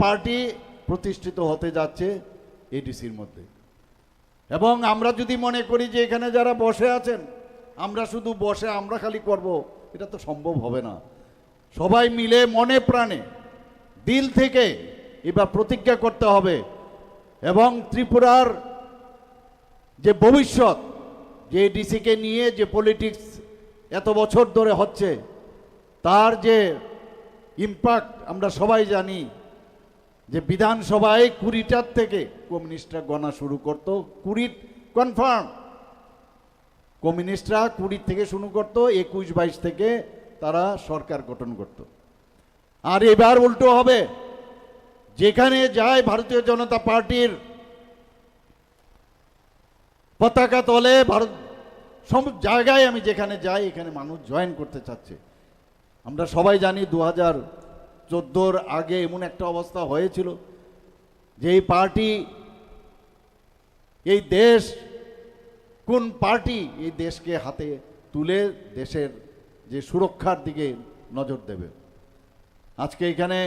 Party প্রতিষ্ঠিত হতে যাচ্ছে এডিসির মধ্যে। এবং আমরা যদি মনে করি যে এখানে যারা বসে আছেন আমরা শুধু বসে আমরা খালি করব, এটা তো সম্ভব হবে না। সবাই মিলে মনে প্রাণে দিল থেকে এবার প্রতিজ্ঞা করতে হবে এবং ত্রিপুরার যে ভবিষ্যৎ, যে এডিসিকে নিয়ে যে পলিটিক্স এত বছর ধরে হচ্ছে তার যে ইম্প্যাক্ট আমরা সবাই জানি। যে বিধানসভায় 20টার থেকে কমিউনিস্টরা গণা শুরু করতো, 20 কনফার্ম কমিউনিস্টরা 20 থেকে শুরু করতো, 21-22 থেকে তারা সরকার গঠন করত। আর এবার উল্টো হবে, যেখানে যায় ভারতীয় জনতা পার্টির পতাকা তলে, ভারত সব জায়গায় আমি যেখানে যাই এখানে মানুষ জয়েন করতে চাচ্ছে। আমরা সবাই জানি 2014-র আগে এমন একটা অবস্থা হয়েছিল যে এই পার্টি, এই দেশ, কোন পার্টি এই দেশকে হাতে তুলে দেশের যে সুরক্ষার দিকে নজর দেবে। আজকে এখানে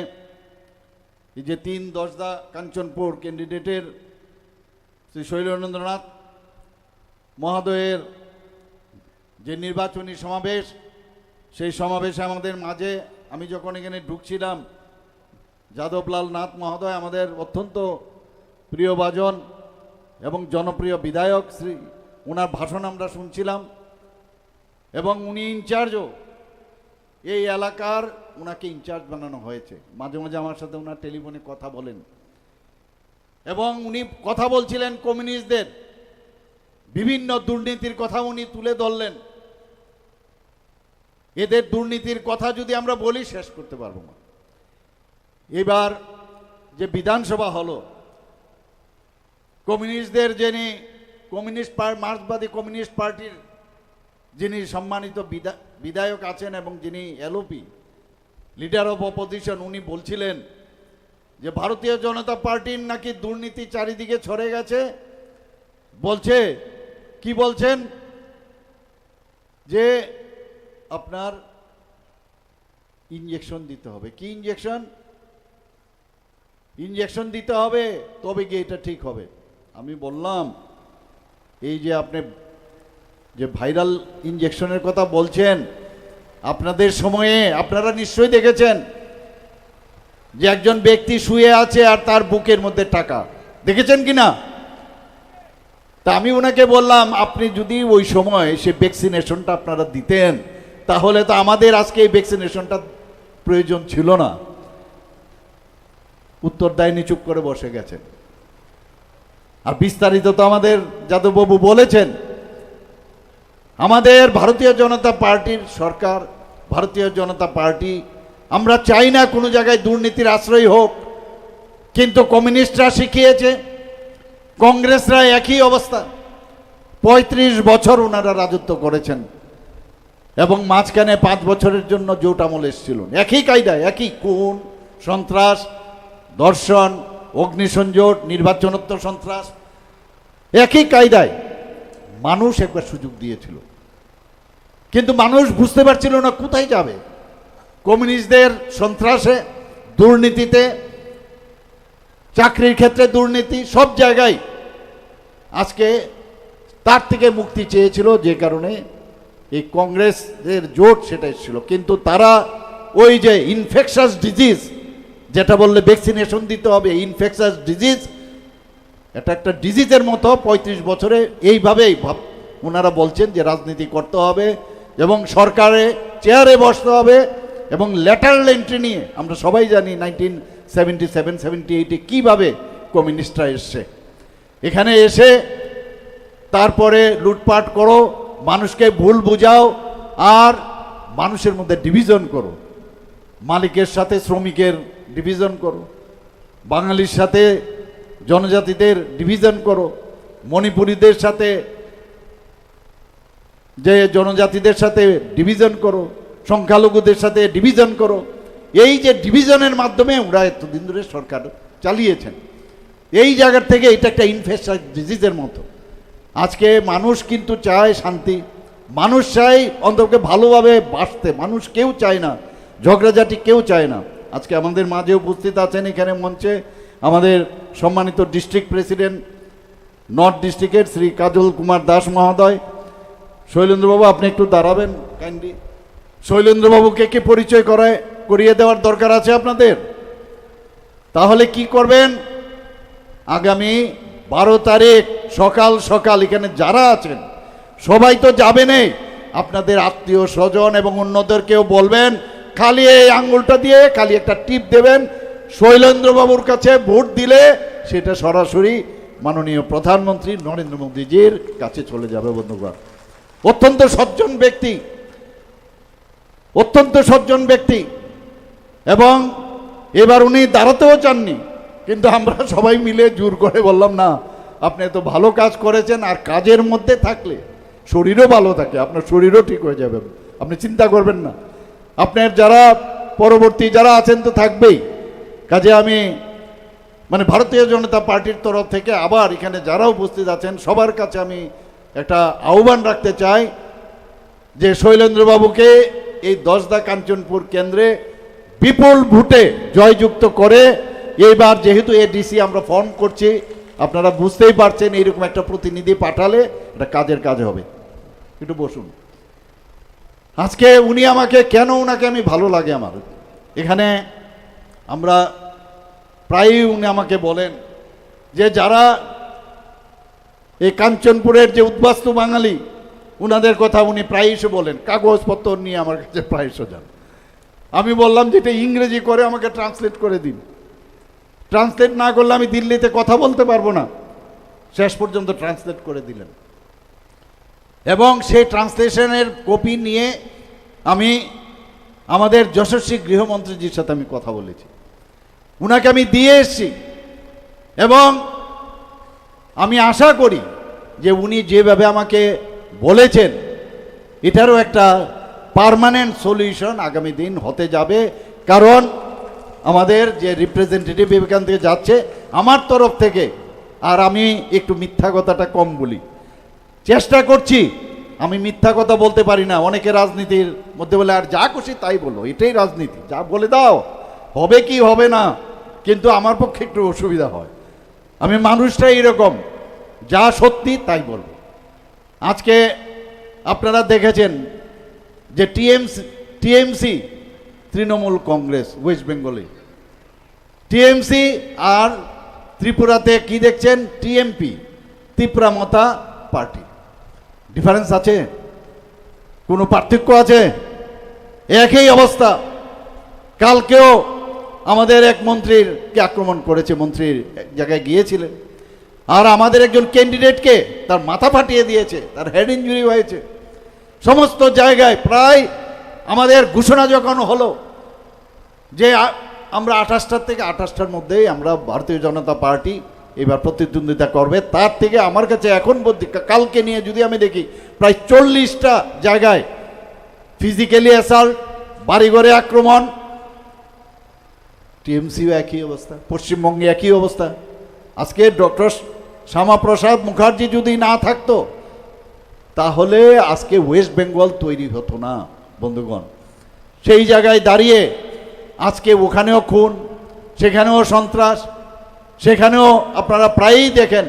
এই যে 3-10 কাঞ্চনপুর ক্যান্ডিডেটের শ্রী শৈলেন্দ্রনাথ মহোদয়ের যে নির্বাচনী সমাবেশ, সেই সমাবেশে আমাদের মাঝে আমি যখন এখানে ঢুকছিলাম, যাদবলাল নাথ মহোদয় আমাদের অত্যন্ত প্রিয়ভাজন এবং জনপ্রিয় বিধায়ক, ওনার ভাষণ আমরা শুনছিলাম এবং উনি ইনচার্জও, এই এলাকার ওনাকে ইনচার্জ বানানো হয়েছে। মাঝে মাঝে আমার সাথে ওনার টেলিফোনে কথা বলেন এবং উনি কথা বলছিলেন কমিউনিস্টদের বিভিন্ন দুর্নীতির কথা উনি তুলে ধরলেন। এদের দুর্নীতির কথা যদি আমরা বলি শেষ করতে পারবো না। এবার যে বিধানসভা হলো, কমিউনিস্টদের যিনি মার্ক্সবাদী কমিউনিস্ট পার্টির যিনি সম্মানিত বিধায়ক আছেন এবং যিনি এলওপি লিডার অফ অপোজিশন, উনি বলছিলেন যে ভারতীয় জনতা পার্টির নাকি দুর্নীতি চারিদিকে ছড়ে গেছে। বলছে কি বলছেন যে আপনার ইনজেকশন দিতে হবে। কি ইনজেকশন? ইনজেকশন দিতে হবে তবে গিয়ে এটা ঠিক হবে। আমি বললাম এই যে আপনি যে ভাইরাল ইনজেকশনের কথা বলছেন, আপনাদের সময়ে আপনারা নিশ্চয়ই দেখেছেন যে একজন ব্যক্তি শুয়ে আছে আর তার বুকের মধ্যে টাকা, দেখেছেন কিনা? তা আমি ওনাকে বললাম আপনি যদি ওই সময় সে ভ্যাকসিনেশনটা আপনারা দিতেন তাহলে তো আমাদের আজকে এই ভ্যাকসিনেশনটা প্রয়োজন ছিল না। উত্তর দেয়নি, চুপ করে বসে গেছেন। আর বিস্তারিত তো আমাদের যাদববাবু বলেছেন। আমাদের ভারতীয় জনতা পার্টির সরকার, ভারতীয় জনতা পার্টি, আমরা চাই না কোনো জায়গায় দুর্নীতির আশ্রয় হোক, কিন্তু কমিউনিস্টরা শিখিয়েছে, কংগ্রেসরা একই অবস্থা। 35 বছর ওনারা রাজত্ব করেছেন এবং মাঝখানে 5 বছরের জন্য জোট আমল এসেছিল। একই কায়দায়, একই খুন, সন্ত্রাস, ধর্ষণ, অগ্নিসংযোগ, নির্বাচনোত্তর সন্ত্রাস, একই কায়দায় মানুষ একবার সুযোগ দিয়েছিল, কিন্তু মানুষ বুঝতে পারছিল না কোথায় যাবে। কমিউনিস্টদের সন্ত্রাসে, দুর্নীতিতে, চাকরির ক্ষেত্রে দুর্নীতি, সব জায়গায় আজকে তার থেকে মুক্তি চেয়েছিল, যে কারণে এই কংগ্রেসের জোট সেটা এসেছিল। কিন্তু তারা ওই যে ইনফেকশাস ডিজিজ যেটা বললে ভ্যাকসিনেশন দিতে হবে, ইনফেকশাস ডিজিজ এটা একটা ডিজিজের মতো 35 বছরে এইভাবেই ওনারা বলছেন যে রাজনীতি করতে হবে এবং সরকারে চেয়ারে বসতে হবে এবং ল্যাটারাল এন্ট্রি নিয়ে আমরা সবাই জানি 1977-78-এ কীভাবে কমিউনিস্টরা এসছে। এখানে এসে তারপরে লুটপাট করো, মানুষকে ভুল বুঝাও আর মানুষের মধ্যে ডিভিশন করো। মালিকের সাথে শ্রমিকের ডিভিশন করো, বাঙালির সাথে জনজাতিদের ডিভিশন করো, মণিপুরীদের সাথে যে জনজাতিদের সাথে ডিভিশন করো, সংখ্যালঘুদের সাথে ডিভিশন করো। এই যে ডিভিশনের মাধ্যমে ওরা এতদিন ধরে সরকার চালিয়েছেন, এই জায়গার থেকে এটা একটা ইনফেকশাস ডিজিজের মতো। আজকে মানুষ কিন্তু চায় শান্তি, মানুষ চায় অন্তত ভালোভাবে বাঁচতে, মানুষ কেউ চায় না ঝগড়াঝাটি, কেউ চায় না। আজকে আমাদের মাঝে উপস্থিত আছেন এখানে মঞ্চে আমাদের সম্মানিত ডিস্ট্রিক্ট প্রেসিডেন্ট নর্থ ডিস্ট্রিক্টের শ্রী কাজল কুমার দাস মহোদয়। শৈলেন্দ্রবাবু আপনি একটু দাঁড়াবেন কাইন্ডলি। শৈলেন্দ্রবাবুকে কি পরিচয় করিয়ে দেওয়ার দরকার আছে আপনাদের? তাহলে কি করবেন, আগামী 12 তারিখ সকাল সকাল এখানে যারা আছেন সবাই তো যাবেনই, আপনাদের আত্মীয় স্বজন এবং অন্যদেরকেও বলবেন, খালি এই আঙ্গুলটা দিয়ে খালি একটা টিপ দেবেন, শৈলেন্দ্রবাবুর কাছে ভোট দিলে সেটা সরাসরি মাননীয় প্রধানমন্ত্রী নরেন্দ্র মোদীজির কাছে চলে যাবে। বন্ধুগণ, অত্যন্ত সজ্জন ব্যক্তি, অত্যন্ত সজ্জন ব্যক্তি, এবং এবার উনি দাঁড়াতেও চাননি, কিন্তু আমরা সবাই মিলে জোর করে বললাম না, আপনি তো ভালো কাজ করেছেন, আর কাজের মধ্যে থাকলে শরীরও ভালো থাকে, আপনার শরীরও ঠিক হয়ে যাবে, আপনি চিন্তা করবেন না। আপনার যারা পরবর্তী যারা আছেন তো থাকবেই। কাজে আমি ভারতীয় জনতা পার্টির তরফ থেকে আবার এখানে যারা উপস্থিত আছেন সবার কাছে আমি একটা আহ্বান রাখতে চাই যে শৈলেন্দ্রবাবুকে এই 10দা কাঞ্চনপুর কেন্দ্রে বিপুল ভোটে জয়যুক্ত করে, এইবার যেহেতু এডিসি আমরা ফর্ম করছি, আপনারা বুঝতেই পারছেন এইরকম একটা প্রতিনিধি পাঠালে এটা কাজের কাজ হবে। একটু বসুন। আজকে উনি আমাকে কেন ওনাকে আমি ভালো লাগে, আমার এখানে আমরা প্রায়ই উনি আমাকে বলেন যে যারা এই কাঞ্চনপুরের যে উদ্বাস্তু বাঙালি উনাদের কথা উনি প্রায়শ বলেন, কাগজপত্র নিয়ে আমার কাছে প্রায়শ যান। আমি বললাম যে এটা ইংরেজি করে আমাকে ট্রান্সলেট করে দিন, ট্রান্সলেট না করলে আমি দিল্লিতে কথা বলতে পারবো না। শেষ পর্যন্ত ট্রান্সলেট করে দিলেন, এবং সেই ট্রান্সলেশনের কপি নিয়ে আমি আমাদের যশস্বী গৃহমন্ত্রীজির সাথে আমি কথা বলেছি, উনাকে আমি দিয়ে এসছি, এবং আমি আশা করি যে উনি যেভাবে আমাকে বলেছেন এটারও একটা পার্মানেন্ট সলিউশন আগামী দিন হতে যাবে। কারণ আমাদের যে রিপ্রেজেন্টেটিভ এখান থেকে যাচ্ছে আমার তরফ থেকে, আর আমি একটু মিথ্যা কথাটা কম বলি, চেষ্টা করছি, আমি মিথ্যা কথা বলতে পারি না। অনেকে রাজনীতির মধ্যে বলে আর যা খুশি তাই বলো, এটাই রাজনীতি, যা বলে দাও, হবে কি হবে না, কিন্তু আমার পক্ষে একটু অসুবিধা হয়। আমি মানুষটাই এরকম, যা সত্যি তাই বলবো। আজকে আপনারা দেখেছেন যে টিএমসি তৃণমূল কংগ্রেস ওয়েস্ট বেঙ্গলে, টিএমসি আর ত্রিপুরাতে কি দেখছেন টিএমপি ত্রিপুরামতা পার্টি। ডিফারেন্স আছে? কোনো পার্থক্য আছে? একই অবস্থা। কালকেও আমাদের এক মন্ত্রীকে আক্রমণ করেছে, মন্ত্রীর এক জায়গায় গিয়েছিলেন, আর আমাদের একজন ক্যান্ডিডেটকে তার মাথা ফাটিয়ে দিয়েছে, তার হেড ইঞ্জুরি হয়েছে। সমস্ত জায়গায় প্রায় আমাদের ঘোষণা যখন হলো যে আমরা 28টার থেকে 28টার মধ্যেই আমরা ভারতীয় জনতা পার্টি এবার প্রতিদ্বন্দ্বিতা করবে, তার থেকে আমার কাছে এখন কালকে নিয়ে যদি আমি দেখি প্রায় 40টা জায়গায় ফিজিক্যালি অ্যাসাল্ট, বাড়িঘরে আক্রমণ। টিএমসিও একই অবস্থা, পশ্চিমবঙ্গে একই অবস্থা। আজকে ডক্টর শ্যামাপ্রসাদ মুখার্জি যদি না থাকতো তাহলে আজকে ওয়েস্ট বেঙ্গল তৈরি হতো না। বন্ধুগণ, সেই জায়গায় দাঁড়িয়ে আজকে ওখানেও খুন, সেখানেও সন্ত্রাস, সেখানেও আপনারা প্রায়ই দেখেন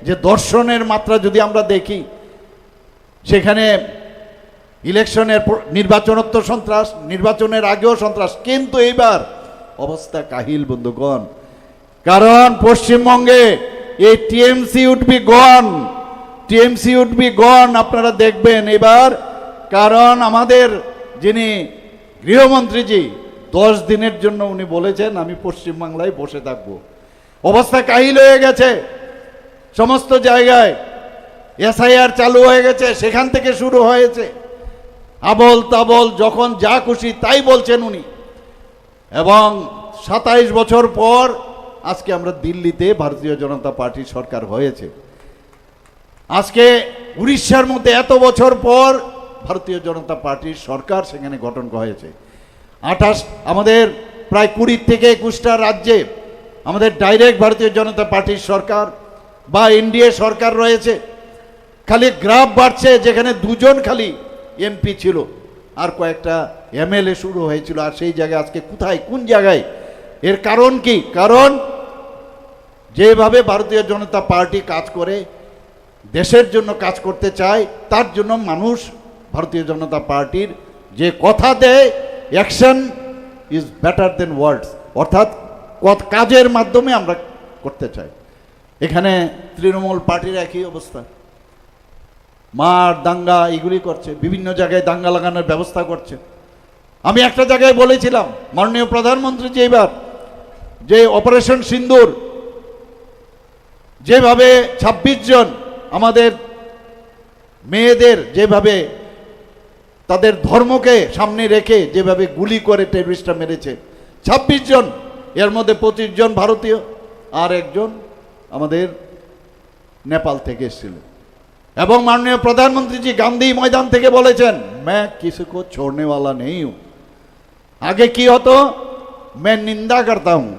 যে দর্শনের মাত্রা যদি আমরা দেখি, সেখানে ইলেকশনের নির্বাচনোত্তর সন্ত্রাস, নির্বাচনের আগেও সন্ত্রাস, কিন্তু এইবার অবস্থা কাহিল। বন্ধুগণ, কারণ পশ্চিমবঙ্গে এই TMC would be gone, TMC would be gone, আপনারা দেখবেন এবার। কারণ আমাদের যিনি গৃহমন্ত্রীজি 10 দিনের জন্য উনি বলেছেন আমি পশ্চিমবাংলায় বসে থাকব। অবস্থা কাহিল হয়ে গেছে, সমস্ত জায়গায় এসআইআর চালু হয়ে গেছে, সেখান থেকে শুরু হয়েছে আবল তাবল, যখন যা খুশি তাই বলছেন উনি। এবং 27 বছর পর আজকে আমরা দিল্লিতে ভারতীয় জনতা পার্টির সরকার হয়েছে। আজকে উড়িষ্যার মধ্যে এত বছর পর ভারতীয় জনতা পার্টির সরকার সেখানে গঠন হয়েছে। আমাদের প্রায় 20 থেকে 21টা রাজ্যে আমাদের ডাইরেক্ট ভারতীয় জনতা পার্টির সরকার বা এনডিএ সরকার রয়েছে। খালি গ্রাফ বাড়ছে, যেখানে 2জন খালি এমপি ছিল আর কয়েকটা এমএলএ শুরু হয়েছিল, আর সেই জায়গায় আজকে কোথায়, কোন জায়গায়? এর কারণ কি? কারণ যেভাবে ভারতীয় জনতা পার্টি কাজ করে, দেশের জন্য কাজ করতে চায়, তার জন্য মানুষ ভারতীয় জনতা পার্টির যে কথা দেয়, অ্যাকশন ইজ বেটার দেন ওয়ার্ডস, অর্থাৎ কাজের মাধ্যমে আমরা করতে চাই। এখানে তৃণমূল পার্টির একই অবস্থা, মার দাঙ্গা এগুলি করছে, বিভিন্ন জায়গায় দাঙ্গা লাগানোর ব্যবস্থা করছে। আমি একটা জায়গায় বলেছিলাম, মাননীয় প্রধানমন্ত্রী যে এবার যে অপারেশন সিন্দুর, যেভাবে 26 জন আমাদের মেয়েদের যেভাবে তাদের ধর্মকে সামনে রেখে যেভাবে গুলি করে টেররিস্টরা মেরেছে, 26 জন, এর মধ্যে 25 জন ভারতীয় আর একজন আমাদের নেপাল থেকে এসেছিল। এবং মাননীয় প্রধানমন্ত্রীজি গান্ধী ময়দান থেকে বলেছেন, मैं किसी को छोड़ने वाला नहीं हूं। আগে কি হতো, मैं নিন্দা करता हूं,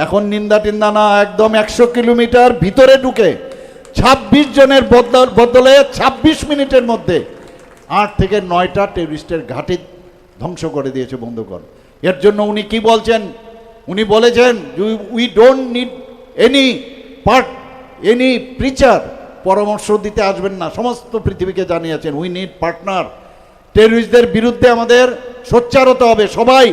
এখন নিন্দা টিন্দা না, একদম 100 কিলোমিটার ভিতরে ঢুকে 26 জনের বদলে 26 মিনিটের মধ্যে 8 থেকে 9টা টেররিস্টের ঘাঁটি ধ্বংস করে দিয়েছে বন্ধুগণ। এর জন্য উনি কি বলছেন? উনি বলেছেন, we don't need any preacher, পরামর্শ দিতে আসবেন না, সমস্ত পৃথিবীকে জানিয়েছেন উই নিড পার্টনার। টেররিস্টদের বিরুদ্ধে আমাদের সোচ্চার হতে হবে সবাই।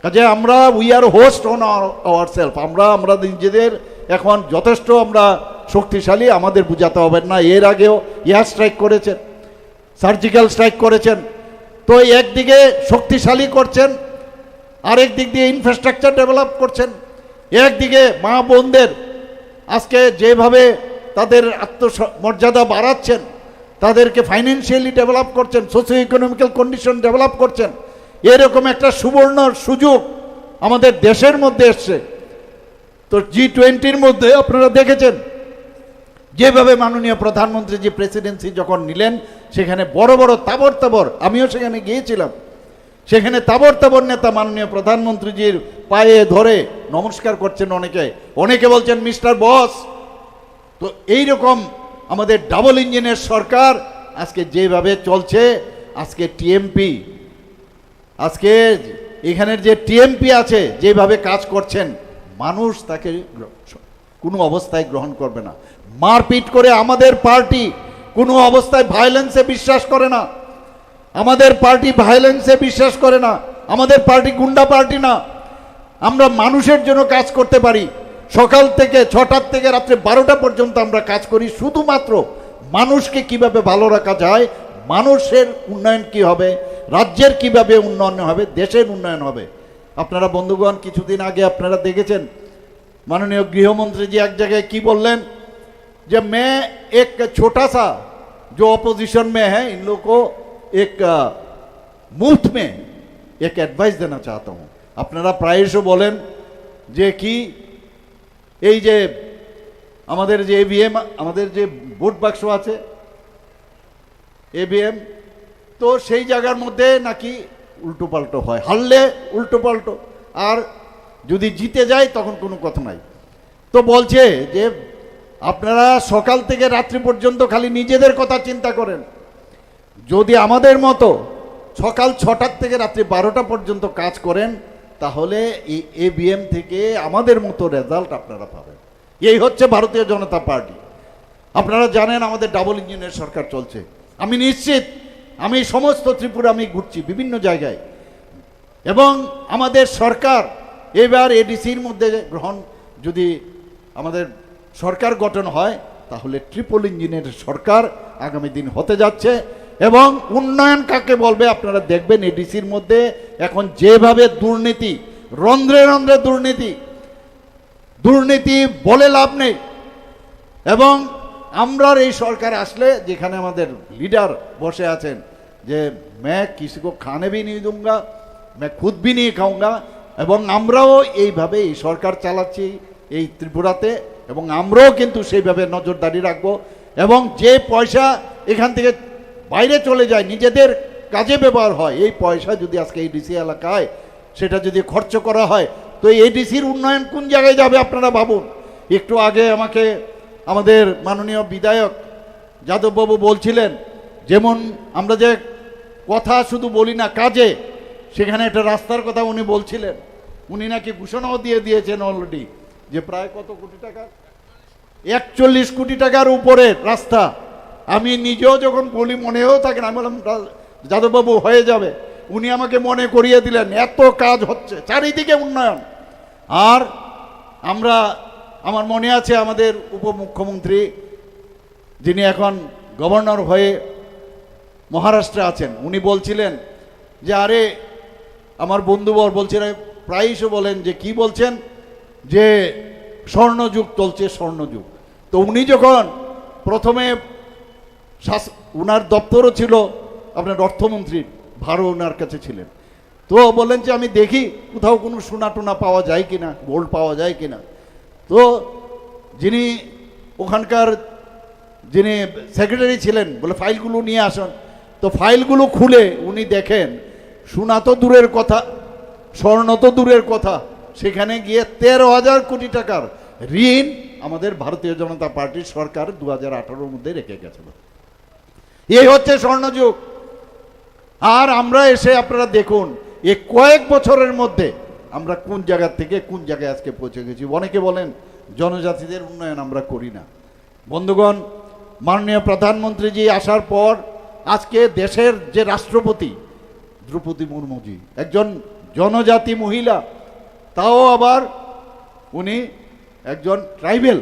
কাজে আমরা we are host on our self, আমরা নিজেদের এখন যথেষ্ট আমরা শক্তিশালী, আমাদের বুঝাতে হবে না। এর আগেও এয়ার স্ট্রাইক করেছেন, সার্জিক্যাল স্ট্রাইক করেছেন, তো একদিকে শক্তিশালী করছেন, আরেক দিক দিয়ে ইনফ্রাস্ট্রাকচার ডেভেলপ করছেন, একদিকে মা বোনদের আজকে যেভাবে তাদের আত্মমর্যাদা বাড়াচ্ছেন, তাদেরকে ফাইন্যান্সিয়ালি ডেভেলপ করছেন, সোশিও ইকোনমিক্যাল কন্ডিশন ডেভেলপ করছেন। এরকম একটা সুবর্ণ সুযোগ আমাদের দেশের মধ্যে এসছে। তো G20-র মধ্যে আপনারা দেখেছেন যেভাবে মাননীয় প্রধানমন্ত্রী যে প্রেসিডেন্সি যখন নিলেন, সেখানে বড় বড় তাবর, আমিও সেখানে গিয়েছিলাম, সেখানে তাবর নেতা মাননীয় প্রধানমন্ত্রীজির পায়ে ধরে নমস্কার করছেন, অনেকে বলছেন মিস্টার বস। তো এইরকম আমাদের ডাবল ইঞ্জিনের সরকার আজকে যেভাবে চলছে, আজকে টিএমপি, আজকে এখানের যে টিএমপি আছে যেভাবে কাজ করছেন, মানুষ তাকে কোনো অবস্থায় গ্রহণ করবে না। মারপিট করে আমাদের পার্টি কোনো অবস্থায় ভায়োলেন্সে বিশ্বাস করে না, আমাদের পার্টি ভায়োলেন্সে বিশ্বাস করে না, আমাদের পার্টি গুন্ডা পার্টি না। আমরা মানুষের জন্য কাজ করতে পারি। সকাল থেকে 6টা থেকে রাত্রে 12টা পর্যন্ত আমরা কাজ করি শুধুমাত্র মানুষকে কিভাবে ভালো রাখা যায়, মানুষের উন্নয়ন কি হবে, রাজ্যের কিভাবে উন্নয়ন হবে, দেশের উন্নয়ন হবে। আপনারা বন্ধুগণ কিছুদিন আগে আপনারা দেখেছেন মাননীয় গৃহমন্ত্রীজি এক জায়গায় কি বললেন, যে मैं एक छोटा सा जो अपोजिशन में है इन लोगों को एक मुफ्त में एक एडवाइस देना चाहता हूं। আপনারা প্রায়শই বলেন যে কি, এই যে আমাদের যে এভিএম, আমাদের যে ভোট বাক্স আছে এভিএম, তো সেই জায়গার মধ্যে নাকি উল্টো পাল্টো হয়, হারলে উল্টো পাল্টো, আর যদি জিতে যায় তখন কোনো কথা নাই। তো বলছে যে আপনারা সকাল থেকে রাত্রি পর্যন্ত খালি নিজেদের কথা চিন্তা করেন, যদি আমাদের মতো সকাল 6টা থেকে রাত্রি 12টা পর্যন্ত কাজ করেন, তাহলে এই এভিএম থেকে আমাদের মতো রেজাল্ট আপনারা পাবেন। এই হচ্ছে ভারতীয় জনতা পার্টি। আপনারা জানেন আমাদের ডাবল ইঞ্জিনের সরকার চলছে। আমি নিশ্চিত, আমি সমস্ত ত্রিপুরা আমি ঘুরছি বিভিন্ন জায়গায়, এবং আমাদের সরকার এবার এডিসির মধ্যে যদি আমাদের সরকার গঠন হয়, তাহলে ট্রিপল ইঞ্জিনের সরকার আগামী দিন হতে যাচ্ছে। এবং উন্নয়ন কাকে বলবে আপনারা দেখবেন, এডিসির মধ্যে এখন যেভাবে দুর্নীতি, রন্ধ্রে রন্ধ্রে দুর্নীতি বলে লাভ নেই। এবং আমরা এই সরকার আসলে, যেখানে আমাদের লিডার বসে আছেন যে मैं किसी को खाने भी नहीं दूंगा, मैं खुद भी नहीं खाऊंगा, এবং আমরাও এইভাবে এই সরকার চালাচ্ছি এই ত্রিপুরাতে, এবং আমরাও কিন্তু সেইভাবে নজরদারি রাখবো। এবং যে পয়সা এখান থেকে বাইরে চলে যায়, নিজেদের কাজে ব্যবহার হয়, এই পয়সা যদি আজকে এই ডিসি এলাকায় সেটা যদি খরচ করা হয়, তো এই ডিসির উন্নয়ন কোন জায়গায় যাবে আপনারা ভাবুন। একটু আগে আমাকে আমাদের মাননীয় বিধায়ক যাদববাবু বলছিলেন, যেমন আমরা যে কথা শুধু বলি না, কাজে। সেখানে একটা রাস্তার কথা উনি বলছিলেন, উনি নাকি ঘোষণাও দিয়ে দিয়েছেন অলরেডি, যে প্রায় কত কোটি টাকা, 41 কোটি টাকার উপরে রাস্তা। আমি নিজেও যখন বলি মনেও থাকে না, আমি বললাম যাদববাবু হয়ে যাবে, উনি আমাকে মনে করিয়ে দিলেন এত কাজ হচ্ছে, চারিদিকে উন্নয়ন। আর আমরা, আমার মনে আছে আমাদের উপমুখ্যমন্ত্রী যিনি এখন গভর্নর হয়ে মহারাষ্ট্রে আছেন, উনি বলছিলেন যে আরে আমার বন্ধুবর বলছিলেন, প্রায়শই বলেন যে কি বলছেন, যে স্বর্ণযুগ চলছে, স্বর্ণযুগ। তো উনি যখন প্রথমে উনার দপ্তরও ছিল আপনার অর্থমন্ত্রীর ভারও ওনার কাছে ছিলেন, তো বললেন যে আমি দেখি কোথাও কোনো সোনা টোনা পাওয়া যায় কিনা, গোল্ড পাওয়া যায় কিনা। তো যিনি ওখানকার যিনি সেক্রেটারি ছিলেন বলে ফাইলগুলো নিয়ে আসেন, তো ফাইলগুলো খুলে উনি দেখেন সোনা তো দূরের কথা, স্বর্ণ তো দূরের কথা, সেখানে গিয়ে 13,000 কোটি টাকার ঋণ আমাদের ভারতীয় জনতা পার্টির সরকার 2018-র মধ্যে রেখে গেছিল। এই হচ্ছে স্বর্ণযুগ। আর আমরা এসে আপনারা দেখুন এই কয়েক বছরের মধ্যে আমরা কোন জায়গা থেকে কোন জায়গায় আজকে পৌঁছে গেছি। অনেকে বলেন জনজাতিদের উন্নয়ন আমরা করি না। বন্ধুগণ, মাননীয় প্রধানমন্ত্রীজি আসার পর আজকে দেশের যে রাষ্ট্রপতি দ্রৌপদী মুর্মুজি একজন জনজাতি মহিলা, তাও আবার উনি একজন ট্রাইবেল,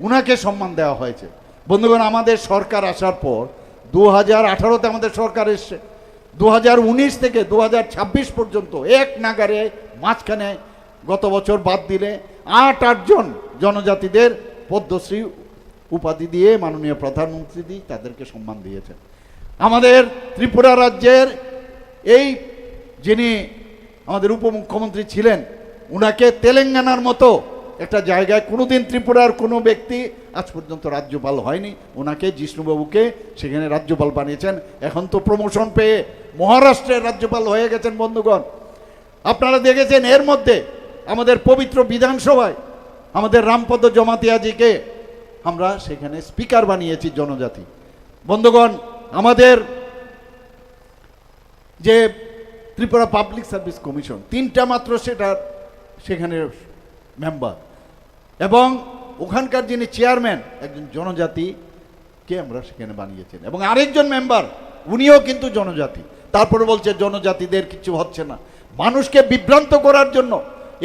উনাকে সম্মান দেওয়া হয়েছে। বন্ধুগণ, আমাদের সরকার আসার পর 2018-তে আমাদের সরকার এসছে, 2019 থেকে 2026 পর্যন্ত এক নাগারে মাঝখানে গত বছর বাদ দিলে 8 জন জনজাতিদের পদ্মশ্রী উপাধি দিয়ে মাননীয় প্রধানমন্ত্রী তাদেরকে সম্মান দিয়েছেন। আমাদের ত্রিপুরা রাজ্যের এই যিনি আমাদের উপমুখ্যমন্ত্রী ছিলেন, উনাকে তেলেঙ্গানার মতো একটা জায়গায় কোনোদিন ত্রিপুরার কোনো ব্যক্তি আজ পর্যন্ত রাজ্যপাল হয়নি, ওনাকে জিষ্ণুবাবুকে সেখানে রাজ্যপাল বানিয়েছেন। এখন তো প্রমোশন পেয়ে মহারাষ্ট্রের রাজ্যপাল হয়ে গেছেন। বন্ধুগণ, আপনারা দেখেছেন এর মধ্যে আমাদের পবিত্র বিধানসভায় আমাদের রামপদ জমাতিয়াজিকে আমরা সেখানে স্পিকার বানিয়েছি জনজাতি। বন্ধুগণ, আমাদের যে ত্রিপুরা পাবলিক সার্ভিস কমিশন 3টা মাত্র সেখানে মেম্বার, এবং ওখানকার যিনি চেয়ারম্যান একজন জনজাতিকে আমরা সেখানে বানিয়েছেন, এবং আরেকজন মেম্বার উনিও কিন্তু জনজাতি। তারপরে বলছে জনজাতিদের কিছু হচ্ছে না। মানুষকে বিভ্রান্ত করার জন্য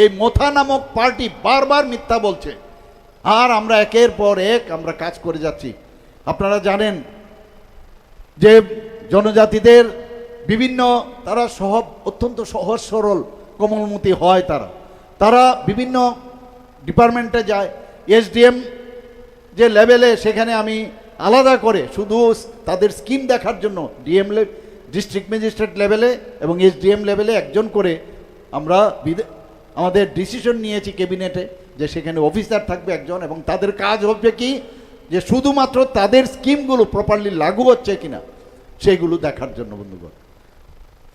এই মোথা নামক পার্টি বারবার মিথ্যা বলছে, আর আমরা একের পর এক আমরা কাজ করে যাচ্ছি। আপনারা জানেন যে জনজাতিদের বিভিন্ন তারা অত্যন্ত সহজ সরল কোমলমতি হয়, তারা বিভিন্ন ডিপার্টমেন্টে যায়। এসডিএম যে লেভেলে সেখানে আমি আলাদা করে শুধু তাদের স্কিম দেখার জন্য ডিএম ডিস্ট্রিক্ট ম্যাজিস্ট্রেট লেভেলে এবং এসডিএম লেভেলে একজন করে আমরা আমাদের ডিসিশন নিয়েছি ক্যাবিনেটে যে সেখানে অফিসার থাকবে একজন, এবং তাদের কাজ হবে কি যে শুধুমাত্র তাদের স্কিমগুলো প্রপারলি লাগু হচ্ছে কিনা সেইগুলো দেখার জন্য। বন্ধুগণ,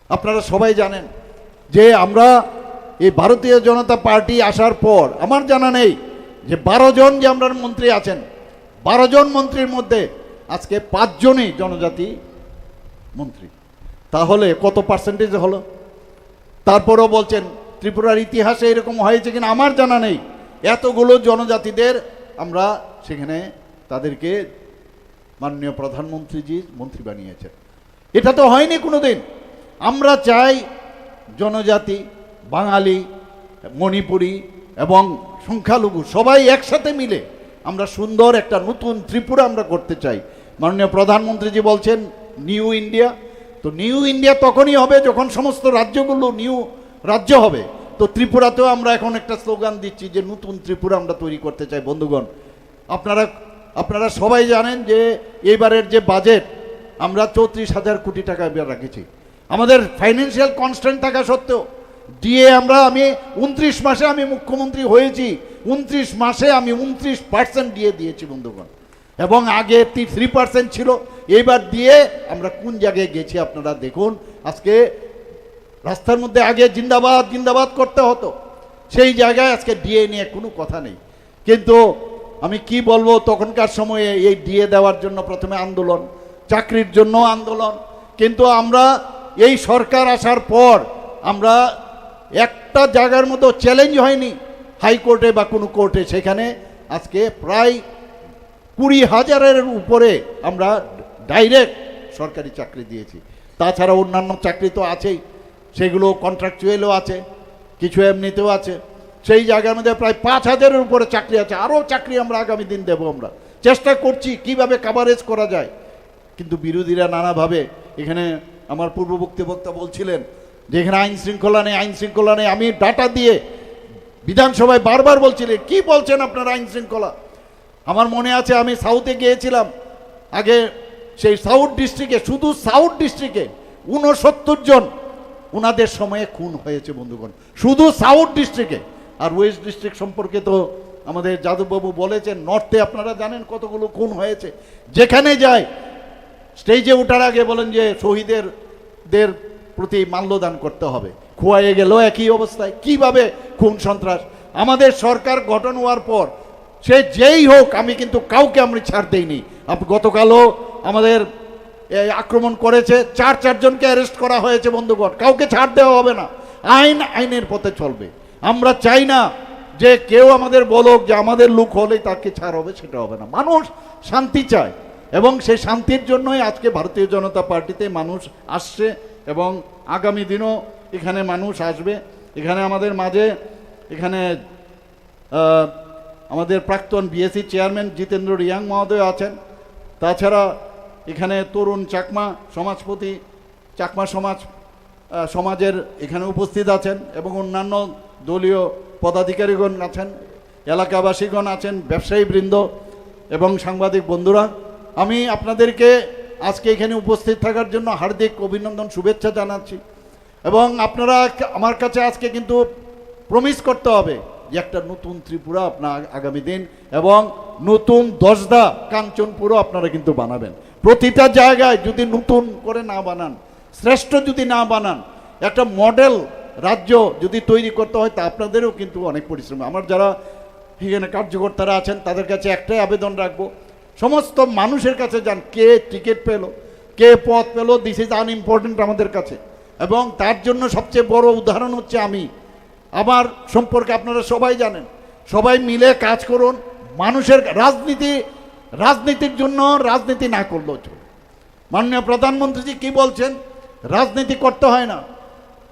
আপনারা সবাই জানেন যে আমরা এই ভারতীয় জনতা পার্টি আসার পর আমার জানা নেই যে 12 জন যে আমরা মন্ত্রী আছেন, 12 জন মন্ত্রীর মধ্যে আজকে 5 জনই জনজাতি মন্ত্রী। তাহলে কত পার্সেন্টেজ হলো? তারপরেও বলছেন ত্রিপুরার ইতিহাসে এরকম হয়েছে কিনা আমার জানা নেই। এতগুলো জনজাতিদের আমরা সেখানে তাদেরকে মাননীয় প্রধানমন্ত্রীজি মন্ত্রী বানিয়েছেন। এটা তো হয়নি কোনোদিন। আমরা চাই জনজাতি, বাঙালি, মণিপুরি এবং সংখ্যালঘু সবাই একসাথে মিলে আমরা সুন্দর একটা নতুন ত্রিপুরা আমরা করতে চাই। মাননীয় প্রধানমন্ত্রীজি বলছেন নিউ ইন্ডিয়া। তো নিউ ইন্ডিয়া তখনই হবে যখন সমস্ত রাজ্যগুলো নিউ রাজ্য হবে। তো ত্রিপুরাতেও আমরা এখন একটা স্লোগান দিচ্ছি যে নতুন ত্রিপুরা আমরা তৈরি করতে চাই। বন্ধুগণ, আপনারা সবাই জানেন যে এইবারের যে বাজেট আমরা 34,000 কোটি টাকা রেখেছি। আমাদের ফাইন্যান্সিয়াল কনস্ট্যান্ট থাকা সত্ত্বেও ডিএ আমি 29 মাসে আমি মুখ্যমন্ত্রী হয়েছি, 29 মাসে আমি 29% ডিএ দিয়েছি বন্ধুগণ, এবং আগে 3% ছিল। এইবার দিয়ে আমরা কোন জায়গায় গেছি আপনারা দেখুন। আজকে রাস্তার মধ্যে আগে জিন্দাবাদ জিন্দাবাদ করতে হতো, সেই জায়গায় আজকে ডিএ নিয়ে কোনো কথা নেই। কিন্তু আমি কি বলবো, তখনকার সময়ে এই ডিএ দেওয়ার জন্য প্রথমে আন্দোলন, চাকরির জন্য আন্দোলন, কিন্তু আমরা এই সরকার আসার পর আমরা একটা জায়গার মতো চ্যালেঞ্জ হয়নি হাইকোর্টে বা কোনো কোর্টে, সেখানে আজকে প্রায় 20,000-এর উপরে আমরা ডাইরেক্ট সরকারি চাকরি দিয়েছি। তাছাড়া অন্যান্য চাকরি তো আছেই, সেগুলো কন্ট্রাকচুয়ালও আছে, কিছু এমনিতেও আছে। সেই জায়গার মধ্যে প্রায় 5,000-এর উপরে চাকরি আছে। আরও চাকরি আমরা আগামী দিন দেব। আমরা চেষ্টা করছি কিভাবে কাভারেজ করা যায়, কিন্তু বিরোধীরা নানাভাবে, এখানে আমার পূর্ববর্তী বক্তা বলছিলেন যে এখানে আইন শৃঙ্খলা নেই, আইন শৃঙ্খলা নেই। আমি ডাটা দিয়ে বিধানসভায় বারবার বলছিলেন কি বলছেন আপনারা আইন শৃঙ্খলা। আমার মনে আছে আমি সাউথে গিয়েছিলাম আগে, সেই সাউথ ডিস্ট্রিক্টে, শুধু সাউথ ডিস্ট্রিক্টে 69 জন ওনাদের সময়ে খুন হয়েছে বন্ধুগণ, শুধু সাউথ ডিস্ট্রিক্টে। আর ওয়েস্ট ডিস্ট্রিক্ট সম্পর্কে তো আমাদের যাদববাবু বলেছেন, নর্থে আপনারা জানেন কতগুলো খুন হয়েছে। যেখানে যায় স্টেজে ওঠার আগে বলেন যে শহীদদের প্রতি মাল্যদান করতে হবে, খোয়াইয়ে গেল একই অবস্থায়। কিভাবে খুন সন্ত্রাস। আমাদের সরকার গঠন হওয়ার পর সে যেই হোক, আমি কিন্তু কাউকে আমি ছাড় দেইনি। গতকালও আমাদের আক্রমণ করেছে, 4 জনকে অ্যারেস্ট করা হয়েছে বন্ধুগণ। কাউকে ছাড় দেওয়া হবে না, আইন আইনের পথে চলবে। আমরা চাই না যে কেউ আমাদের বলুক যে আমাদের লোক হলেই তাকে ছাড় হবে, সেটা হবে না। মানুষ শান্তি চায়, এবং সেই শান্তির জন্যই আজকে ভারতীয় জনতা পার্টিতে মানুষ আসছে, এবং আগামী দিনও এখানে মানুষ আসবে। এখানে আমাদের মাঝে এখানে আমাদের প্রাক্তন বিএসসি চেয়ারম্যান জিতেন্দ্র রিয়াং মহোদয় আছেন। তাছাড়া এখানে তরুণ চাকমা সমাজপতি, চাকমা সমাজের এখানে উপস্থিত আছেন, এবং অন্যান্য দলীয় পদাধিকারীগণ আছেন, এলাকাবাসীগণ আছেন, ব্যবসায়ীবৃন্দ এবং সাংবাদিক বন্ধুরা। আমি আপনাদেরকে আজকে এখানে উপস্থিত থাকার জন্য হার্দিক অভিনন্দন, শুভেচ্ছা জানাচ্ছি। এবং আপনারা আমার কাছে আজকে কিন্তু প্রমিস করতে হবে যে একটা নতুন ত্রিপুরা আপনার আগামী দিন, এবং নতুন 10দা কাঞ্চনপুরও আপনারা কিন্তু বানাবেন। প্রতিটা জায়গায় যদি নতুন করে না বানান, শ্রেষ্ঠ যদি না বানান, একটা মডেল রাজ্য যদি তৈরি করতে হয়, তা আপনাদেরও কিন্তু অনেক পরিশ্রম। আমার যারা এখানে কার্যকর্তারা আছেন তাদের কাছে একটাই আবেদন রাখবো, সমস্ত মানুষের কাছে যান, কে টিকিট পেল, কে পথ পেল, দিস ইজ আনইম্পর্টেন্ট আমাদের কাছে। এবং তার জন্য সবচেয়ে বড় উদাহরণ হচ্ছে আমি। আমার সম্পর্কে আপনারা সবাই জানেন। সবাই মিলে কাজ করুন। মানুষের রাজনীতির জন্য রাজনীতি না করলেও চলবে। মাননীয় প্রধানমন্ত্রীজি কি বলছেন, রাজনীতি করতে হয় না,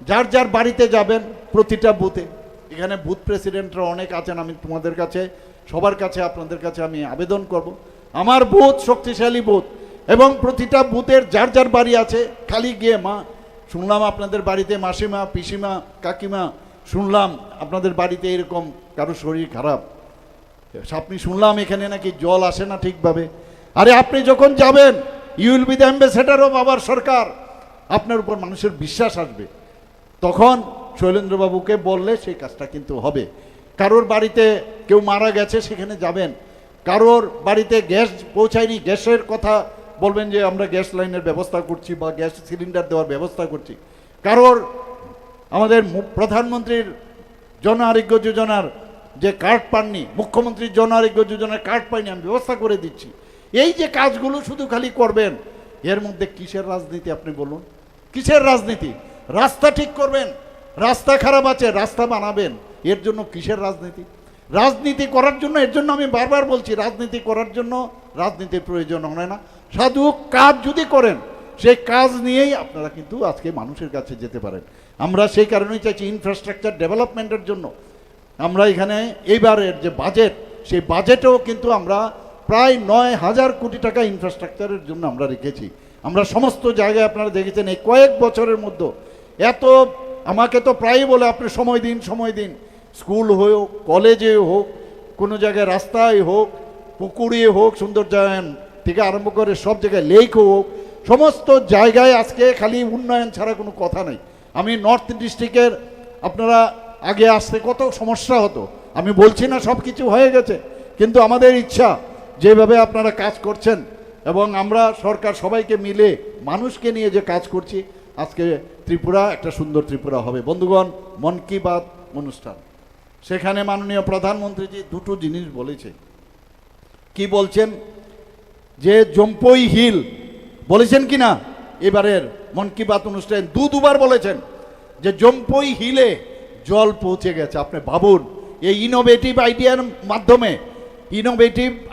যার যার বাড়িতে যাবেন, প্রতিটা বুথে, এখানে বুথ প্রেসিডেন্টরা অনেক আছেন, আমি তোমাদের কাছে সবার কাছে আপনাদের কাছে আমি আবেদন করব, আমার বুথ শক্তিশালী বুথ, এবং প্রতিটা বুথের যার যার বাড়ি আছে, খালি গিয়ে মা শুনলাম আপনাদের বাড়িতে মাসিমা, পিসিমা, কাকিমা, শুনলাম আপনাদের বাড়িতে এরকম কারো শরীর খারাপ, আপনি শুনলাম এখানে নাকি জল আসে না ঠিকভাবে। আরে আপনি যখন যাবেন, you will be the ambassador of our সরকার, আপনার উপর মানুষের বিশ্বাস আসবে। তখন শৈলেন্দ্রবাবুকে বললে সেই কাজটা কিন্তু হবে। কারোর বাড়িতে কেউ মারা গেছে, সেখানে যাবেন। কারোর বাড়িতে গ্যাস পৌঁছায়নি, গ্যাসের কথা বলবেন যে আমরা গ্যাস লাইনের ব্যবস্থা করছি বা গ্যাস সিলিন্ডার দেওয়ার ব্যবস্থা করছি। কারোর আমাদের প্রধানমন্ত্রীর জন আরোগ্য যোজনার যে কার্ড পাননি, মুখ্যমন্ত্রীর জন আরোগ্য যোজনার কার্ড পাইনি, আমি ব্যবস্থা করে দিচ্ছি। এই যে কাজগুলো শুধু খালি করবেন, এর মধ্যে কিসের রাজনীতি আপনি বলুন? কিসের রাজনীতি? রাস্তা ঠিক করবেন, রাস্তা খারাপ আছে, রাস্তা বানাবেন, এর জন্য কিসের রাজনীতি? রাজনীতি করার জন্য, এর জন্য আমি বারবার বলছি, রাজনীতি করার জন্য রাজনীতির প্রয়োজন হয় না। সাধু কাজ যদি করেন, সেই কাজ নিয়েই আপনারা কিন্তু আজকে মানুষের কাছে যেতে পারেন। আমরা সেই কারণেই চাইছি ইনফ্রাস্ট্রাকচার ডেভেলপমেন্টের জন্য। আমরা এখানে এইবারের যে বাজেট, সেই বাজেটেও কিন্তু আমরা প্রায় 9,000 কোটি টাকা ইনফ্রাস্ট্রাকচারের জন্য আমরা রেখেছি। আমরা সমস্ত জায়গায় আপনারা দেখেছেন এই কয়েক বছরের মধ্যে এত, আমাকে তো প্রায়ই বলে আপনি সময় দিন, স্কুল হোক, কলেজে হোক, কোনো জায়গায় রাস্তায় হোক, পুকুরে হোক, সৌন্দর্যায়ন থেকে আরম্ভ করে সব জায়গায় লেক হোক, সমস্ত জায়গায় আজকে খালি উন্নয়ন ছাড়া কোনো কথা নেই। আমি নর্থ ডিস্ট্রিক্টের, আপনারা আগে আসতে কত সমস্যা হতো, আমি বলছি না সব কিছু হয়ে গেছে, কিন্তু আমাদের ইচ্ছা যেভাবে আপনারা কাজ করছেন, এবং আমরা সরকার সবাইকে মিলে মানুষকে নিয়ে যে কাজ করছি, আজকে ত্রিপুরা একটা সুন্দর ত্রিপুরা হবে। বন্ধুগণ, মন কি বাত অনুষ্ঠান, সেখানে মাননীয় প্রধানমন্ত্রীজি দুটো জিনিস বলেছে। কি বলছেন? যে জম্পই হিল বলেছেন কি না, এবারের মন কি বাত অনুষ্ঠানে দুবার বলেছেন যে জম্পই হিলে জল পৌঁছে গেছে। আপনি ভাবুন, এই ইনোভেটিভ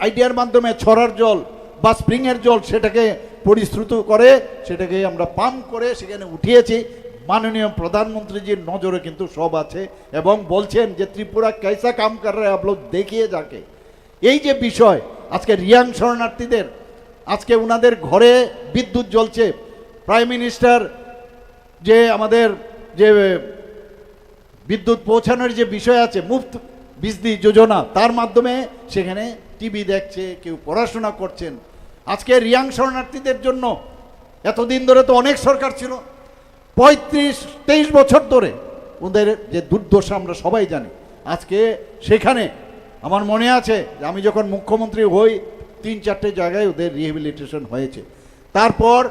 আইডিয়ার মাধ্যমে ছড়ার জল বা স্প্রিংয়ের জল সেটাকে পরিশ্রুত করে, সেটাকে আমরা পাম্প করে সেখানে উঠিয়েছি। মাননীয় প্রধানমন্ত্রীজির নজরে কিন্তু সব আছে এবং বলছেন যে ত্রিপুরা कैसा काम कर रहे हैं आप लोग देखिए जाके। এই যে বিষয়, আজকে রিয়াং শরণার্থীদের আজকে উনাদের ঘরে বিদ্যুৎ জ্বলছে। প্রাইম মিনিস্টার যে আমাদের যে বিদ্যুৎ পৌঁছানোর যে বিষয় আছে মুফত বিজলি যোজনা, তার মাধ্যমে সেখানে টিভি দেখছে, কেউ পড়াশোনা করছেন। আজকে রিয়াং শরণার্থীদের জন্য এতদিন ধরে তো অনেক সরকার ছিল, 35-23 বছর ধরে ওদের যে দুর্দশা আমরা সবাই জানি। আজকে সেখানে আমার মনে আছে আমি যখন মুখ্যমন্ত্রী হই 3-4টে জায়গায় ওদের রিহেবিলিটেশন হয়েছে। তারপর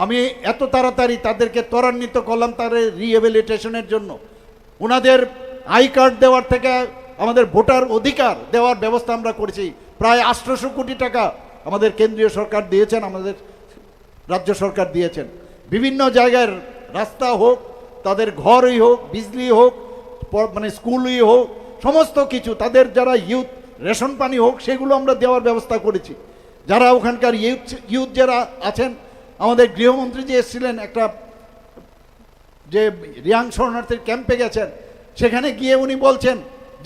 আমি এত তাড়াতাড়ি তাদেরকে ত্বরান্বিত করলাম তাদের রিহেবিলিটেশনের জন্য। ওনাদের আই কার্ড দেওয়ার থেকে আমাদের ভোটার অধিকার দেওয়ার ব্যবস্থা আমরা করেছি। প্রায় 800 কোটি টাকা আমাদের কেন্দ্রীয় সরকার দিয়েছেন, আমাদের রাজ্য সরকার দিয়েছেন। বিভিন্ন জায়গার রাস্তা হোক, তাদের ঘরই হোক, বিজলি হোক, মানে স্কুলই হোক, সমস্ত কিছু তাদের যারা ইউথ রেশন পানি হোক, সেগুলো আমরা দেওয়ার ব্যবস্থা করেছি। যারা ওখানকার ইউথ যারা আছেন, আমাদের গৃহমন্ত্রী যে এসেছিলেন একটা যে রিয়াং শরণার্থীর ক্যাম্পে গেছেন, সেখানে গিয়ে উনি বলছেন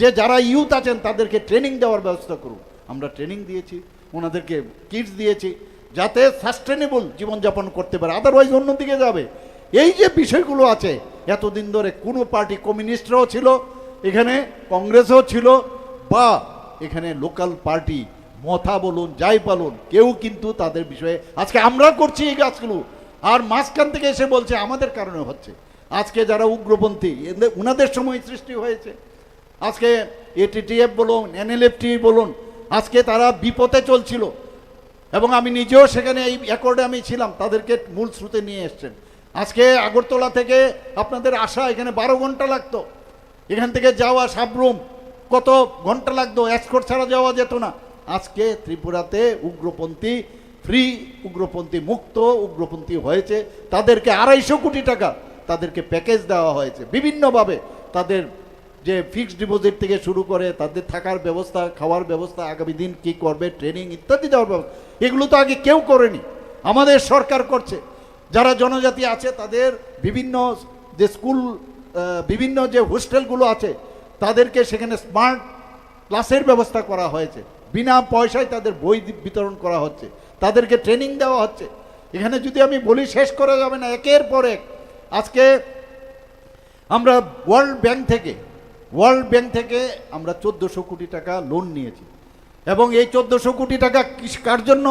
যে যারা ইউথ আছেন তাদেরকে ট্রেনিং দেওয়ার ব্যবস্থা করুন। আমরা ট্রেনিং দিয়েছি, ওনাদেরকে কিটস দিয়েছি যাতে সাস্টেনেবল জীবনযাপন করতে পারে, আদারওয়াইজ অন্যদিকে যাবে। এই যে বিষয়গুলো আছে, এতদিন ধরে কোনো পার্টি, কমিউনিস্টরাও ছিল এখানে, কংগ্রেসও ছিল, বা এখানে লোকাল পার্টি মথা বলুন যাই বলুন, কেউ কিন্তু তাদের বিষয়ে আজকে আমরা করছি এই কাজগুলো, আর মাঝখান থেকে এসে বলছে আমাদের কারণে হচ্ছে। আজকে যারা উগ্রপন্থী ওনাদের সময় সৃষ্টি হয়েছে, আজকে এটিটিএফ বলুন, এনএলএফটি বলুন, আজকে তারা বিপথে চলছিল এবং আমি নিজেও সেখানে এই অ্যাকর্ডে আমি ছিলাম, তাদেরকে মূল স্রোতে নিয়ে এসছেন। আজকে আগরতলা থেকে আপনাদের আসা এখানে 12 ঘন্টা লাগতো, এখান থেকে যাওয়া সাবরুম কত ঘন্টা লাগতো, এসকর্ট ছাড়া যাওয়া যেত না। আজকে ত্রিপুরাতে উগ্রপন্থী ফ্রি, উগ্রপন্থী মুক্ত, উগ্রপন্থী হয়েছে। তাদেরকে 250 কোটি টাকা তাদেরকে প্যাকেজ দেওয়া হয়েছে বিভিন্নভাবে। তাদের যে ফিক্সড ডিপোজিট থেকে শুরু করে তাদের থাকার ব্যবস্থা, খাওয়ার ব্যবস্থা, আগামী দিন কী করবে, ট্রেনিং ইত্যাদি দেওয়ার ব্যবস্থা, এগুলো তো আগে কেউ করেনি, আমাদের সরকার করছে। যারা জনজাতি আছে তাদের বিভিন্ন যে স্কুল, বিভিন্ন যে হোস্টেলগুলো আছে, তাদেরকে সেখানে স্মার্ট ক্লাসের ব্যবস্থা করা হয়েছে, বিনা পয়সায় তাদের বই বিতরণ করা হচ্ছে, তাদেরকে ট্রেনিং দেওয়া হচ্ছে। এখানে যদি আমি বলি শেষ করা যাবে না, একের পর এক। আজকে আমরা ওয়ার্ল্ড ব্যাংক থেকে আমরা 1400 কোটি টাকা লোন নিয়েছি এবং এই 1400 কোটি টাকা কার জন্য?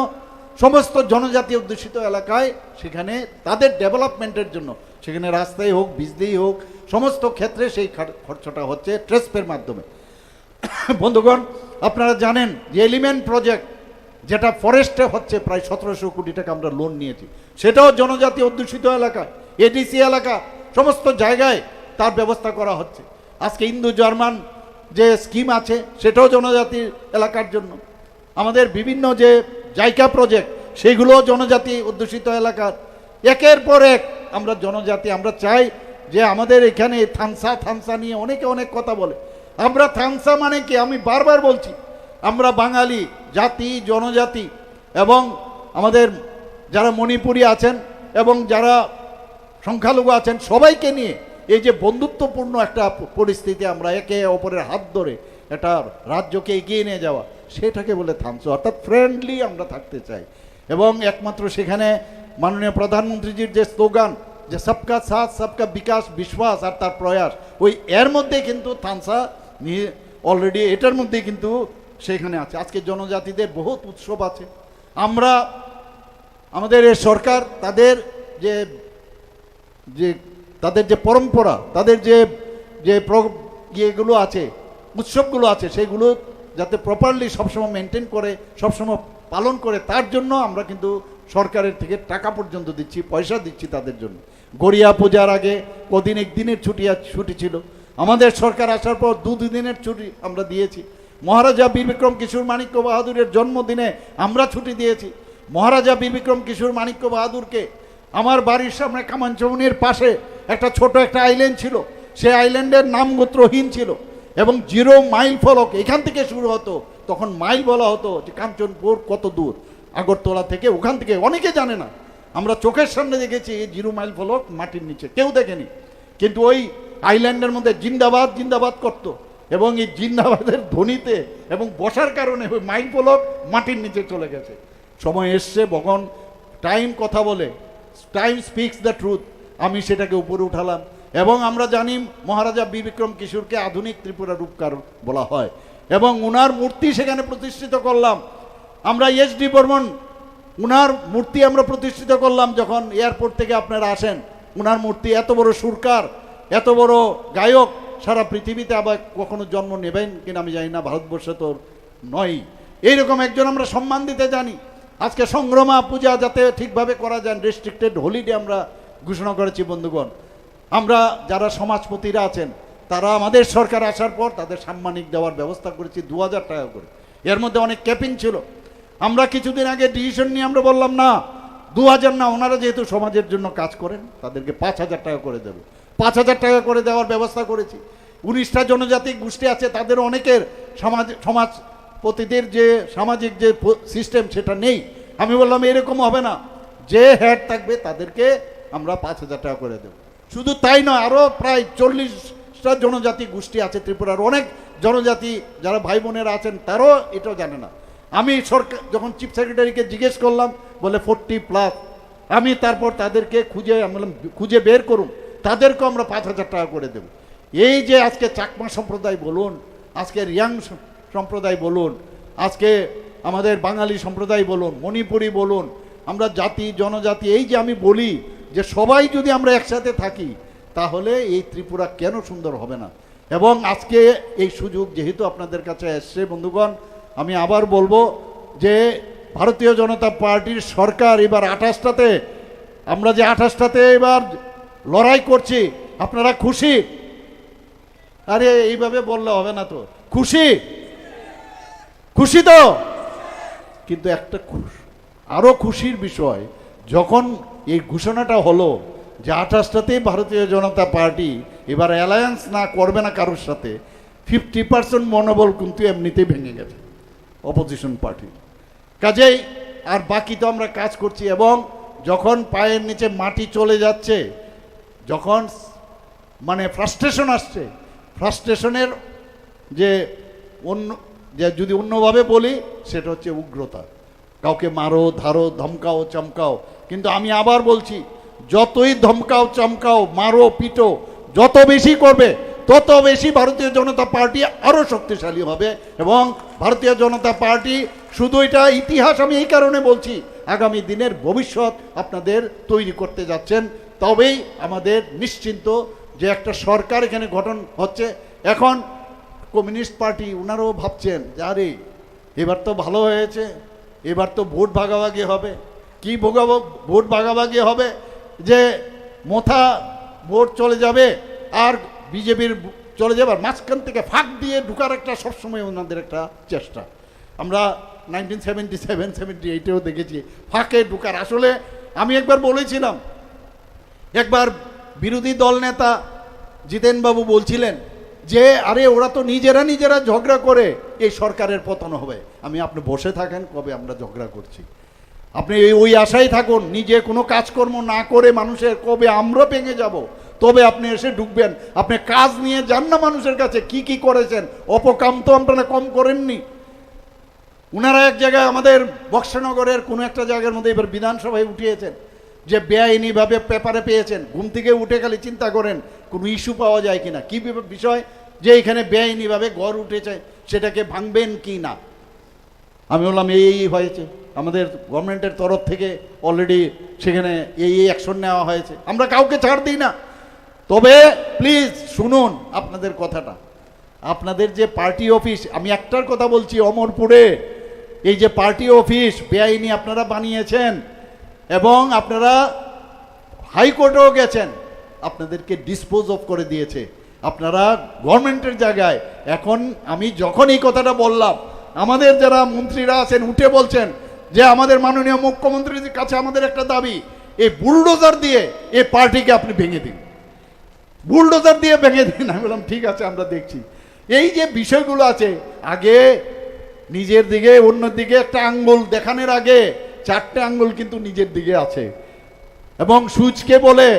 সমস্ত জনজাতি অধ্যুষিত এলাকায় সেখানে তাদের ডেভেলপমেন্টের জন্য, সেখানে রাস্তায় হোক, বিজলি হোক, সমস্ত ক্ষেত্রে সেই খরচটা হচ্ছে ট্রেসপের মাধ্যমে। বন্ধুগণ, আপনারা জানেন যে এলিমেন্ট প্রজেক্ট যেটা ফরেস্টে হচ্ছে, প্রায় 1700 কোটি টাকা আমরা লোন নিয়েছি, সেটাও জনজাতি অধ্যুষিত এলাকায়, এডিসি এলাকা, সমস্ত জায়গায় তার ব্যবস্থা করা হচ্ছে। আজকে ইন্দো জার্মান যে স্কিম আছে সেটাও জনজাতি এলাকার জন্য। আমাদের বিভিন্ন যে জায়গা প্রজেক্ট সেগুলোও জনজাতি অধ্যুষিত এলাকার। একের পর এক আমরা জনজাতি, আমরা চাই যে আমাদের এখানে থানসা নিয়ে অনেকে অনেক কথা বলে। আমরা থানসা মানে কি? আমি বারবার বলছি, আমরা বাঙালি জাতি, জনজাতি এবং আমাদের যারা মণিপুরী আছেন এবং যারা সংখ্যালঘু আছেন, সবাইকে নিয়ে এই যে বন্ধুত্বপূর্ণ একটা পরিস্থিতি, আমরা একে অপরের হাত ধরে একটা রাজ্যকে এগিয়ে নিয়ে যাওয়া, সেটাকে বলে থামসো, অর্থাৎ ফ্রেন্ডলি আমরা থাকতে চাই। এবং একমাত্র সেখানে মাননীয় প্রধানমন্ত্রীজির যে স্লোগান যে সবকা সাথ সবকা বিকাশ বিশ্বাস আর তার প্রয়াস, ওই এর মধ্যে কিন্তু থানসা নিয়ে অলরেডি এটার মধ্যে কিন্তু সেখানে আছে। আজকে জনজাতিদের বহুত উৎসব আছে। আমরা আমাদের এই সরকার তাদের যে তাদের যে পরম্পরা, তাদের যে ইয়েগুলো আছে, উৎসবগুলো আছে, সেগুলো যাতে প্রপারলি সবসময় মেনটেন করে, সবসময় পালন করে, তার জন্য আমরা কিন্তু সরকারের থেকে টাকা পর্যন্ত দিচ্ছি, পয়সা দিচ্ছি তাদের জন্য। গড়িয়া পূজার আগে কদিন একদিনের ছুটি ছিল, আমাদের সরকার আসার পর 2 দিনের ছুটি আমরা দিয়েছি। মহারাজা বীর বিক্রম কিশোর মাণিক্য বাহাদুরের জন্মদিনে আমরা ছুটি দিয়েছি। মহারাজা বীর বিক্রম কিশোর মাণিক্য বাহাদুরকে আমার বাড়ির সামনে কামানচৌনির পাশে একটা ছোট একটা আইল্যান্ড ছিল, সেই আইল্যান্ডের নাম গোত্রহীন ছিল এবং 0 মাইল ফলক এখান থেকে শুরু হতো। তখন মাইল বলা হতো যে কাঞ্চনপুর কত দূর, আগরতলা থেকে, ওখান থেকে অনেকে জানে না। আমরা চোখের সামনে দেখেছি 0 মাইল ফলক মাটির নিচে, কেউ দেখেনি, কিন্তু ওই আইল্যান্ডের মধ্যে জিন্দাবাদ জিন্দাবাদ করত এবং এই জিন্দাবাদের ধ্বনিতে এবং বসার কারণে ওই মাইল ফলক মাটির নিচে চলে গেছে। সময় এসছে, বখন টাইম কথা বলে, টাইম স্পিক্স দ্য ট্রুথ, আমি সেটাকে উপরে উঠালাম এবং আমরা জানি মহারাজা বীর বিক্রম কিশোরকে আধুনিক ত্রিপুরা রূপকার বলা হয় এবং উনার মূর্তি সেখানে প্রতিষ্ঠিত করলাম। আমরা এস.ডি. বর্মন উনার মূর্তি আমরা প্রতিষ্ঠিত করলাম যখন এয়ারপোর্ট থেকে আপনারা আসেন। উনার মূর্তি, এত বড় সুরকার, এত বড় গায়ক সারা পৃথিবীতে আবার কখনো জন্ম নেবেন কিনা আমি জানি না, ভারতবর্ষে তো নয়। এইরকম একজন আমরা সম্মান দিতে জানি। আজকে সংগ্রামা পূজা যাতে ঠিকভাবে করা যায়, রেস্ট্রিক্টেড হলিডে আমরা ঘোষণা করেছি বন্ধুগণ। আমরা যারা সমাজপতিরা আছেন তারা আমাদের সরকার আসার পর তাদের সাম্মানিক দেওয়ার ব্যবস্থা করেছি 2000 টাকা করে। এর মধ্যে অনেক ক্যাপিং ছিল। আমরা কিছুদিন আগে ডিসিশন নিয়ে আমরা বললাম না 2000 না, ওনারা যেহেতু সমাজের জন্য কাজ করেন তাদেরকে 5000 টাকা করে দেব। 5000 টাকা করে দেওয়ার ব্যবস্থা করেছি। 19টা জনজাতি গোষ্ঠী আছে, তাদের অনেকের সমাজপতিদের যে সামাজিক যে সিস্টেম সেটা নেই। আমি বললাম এরকম হবে না, যে হেড থাকবে তাদেরকে আমরা 5000 টাকা করে দেব। শুধু তাই নয়, আরও প্রায় 40টা জনজাতি গোষ্ঠী আছে ত্রিপুরার, অনেক জনজাতি যারা ভাই বোনেরা আছেন তারাও এটাও জানে না। আমি সরকার যখন চিফ সেক্রেটারিকে জিজ্ঞেস করলাম, বলে 40+। আমি তারপর তাদেরকে খুঁজে বের করুন, তাদেরকেও আমরা 5000 টাকা করে দেব। এই যে আজকে চাকমা সম্প্রদায় বলুন, আজকে রিয়াং সম্প্রদায় বলুন, আজকে আমাদের বাঙালি সম্প্রদায় বলুন, মণিপুরি বলুন, আমরা জাতি জনজাতি, এই যে আমি বলি যে সবাই যদি আমরা একসাথে থাকি তাহলে এই ত্রিপুরা কেন সুন্দর হবে না। এবং আজকে এই সুযোগ যেহেতু আপনাদের কাছে এসছে বন্ধুগণ, আমি আবার বলবো যে ভারতীয় জনতা পার্টির সরকার এবার 28টাতে, আমরা যে 28টাতে এবার লড়াই করছি, আপনারা খুশি? আরে এইভাবে বললে হবে না তো, খুশি? খুশি তো? কিন্তু একটা আরো খুশির বিষয়, যখন এই ঘোষণাটা হলো যে 28টাতেই ভারতীয় জনতা পার্টি এবার অ্যালায়েন্স না করবে না কারোর সাথে, 50% মনোবল কিন্তু এমনিতেই ভেঙে গেছে অপোজিশন পার্টি। কাজেই আর বাকি তো আমরা কাজ করছি এবং যখন পায়ের নিচে মাটি চলে যাচ্ছে, যখন মানে ফ্রাস্ট্রেশন আসছে, ফ্রাস্ট্রেশনের যে যদি অন্যভাবে বলি সেটা হচ্ছে উগ্রতা। কাউকে মারো, ধারো, ধমকাও, চমকাও, কিন্তু আমি আবার বলছি যতই ধমকাও, চমকাও, মারো, পিটো যত বেশি করবে তত বেশি ভারতীয় জনতা পার্টি আরও শক্তিশালী হবে। এবং ভারতীয় জনতা পার্টি শুধু এটা ইতিহাস, আমি এই কারণে বলছি, আগামী দিনের ভবিষ্যৎ আপনাদের তৈরি করতে যাচ্ছেন। তবেই আমাদের নিশ্চিন্ত যে একটা সরকার এখানে গঠন হচ্ছে। এখন কমিউনিস্ট পার্টি ওনারাও ভাবছেন যে আরে এবার তো ভালো হয়েছে, এবার তো ভোট ভাগাভাগি হবে। কি ভোট ভাগাভাগি হবে? যে মোথা ভোট চলে যাবে আর বিজেপির চলে যাবে, আর মাঝখান থেকে ফাঁক দিয়ে ঢুকার একটা সবসময় ওনাদের একটা চেষ্টা। আমরা 1977-78-এও দেখেছি ফাঁকে ঢুকার। আসলে আমি একবার বলেছিলাম, একবার বিরোধী দল নেতা জিতেনবাবু বলছিলেন যে আরে ওরা তো নিজেরা ঝগড়া করে এই সরকারের পতন হবে। আপনি বসে থাকেন, কবে আমরা ঝগড়া করছি? আপনি ওই আশায় থাকুন, নিজে কোনো কাজকর্ম না করে মানুষের কবে আমরা ভেঙে যাব তবে আপনি এসে ঢুকবেন। আপনি কাজ নিয়ে যান না মানুষের কাছে, কি কি করেছেন, অপকাম তো আপনারা কম করেননি। ওনারা এক জায়গায় আমাদের বক্সনগরের কোনো একটা জায়গার মধ্যে এবার বিধানসভায় উঠিয়েছেন যে বেআইনিভাবে পেপারে পেয়েছেন। ঘুম থেকে উঠে খালি চিন্তা করেন কোনো ইস্যু পাওয়া যায় কিনা, কি বিষয় যে এখানে বেআইনিভাবে ঘর উঠেছে সেটাকে ভাঙবেন কি না। আমি বললাম এই হয়েছে, আমাদের গভর্নমেন্টের তরফ থেকে অলরেডি সেখানে এই অ্যাকশন নেওয়া হয়েছে, আমরা কাউকে ছাড় দিই না। তবে প্লিজ শুনুন আপনাদের কথাটা, আপনাদের যে পার্টি অফিস, আমি একটার কথা বলছি, অমরপুরে এই যে পার্টি অফিস বেআইনি আপনারা বানিয়েছেন এবং আপনারা হাইকোর্টেও গেছেন, আপনাদেরকে ডিসপোজ অফ করে দিয়েছে। আপনারা গভর্নমেন্টের জায়গায় এখন, আমি যখন এই কথাটা বললাম আমাদের যারা মন্ত্রীরা আছেন উঠে বলছেন যে আমাদের মাননীয় মুখ্যমন্ত্রীর কাছে আমাদের একটা দাবি, এই বুলডোজার দিয়ে এই পার্টিকে আপনি ভেঙে দিন, বুলডোজার দিয়ে ভেঙে দিন। আমি বললাম ঠিক আছে, আমরা দেখছি। এই যে বিষয়গুলো আছে, আগে নিজের দিকে অন্য দিকে একটা আঙ্গুল দেখানোর আগে 4টে আঙ্গুল কিন্তু নিজের দিকে আছে। এবং সুচকে বলে,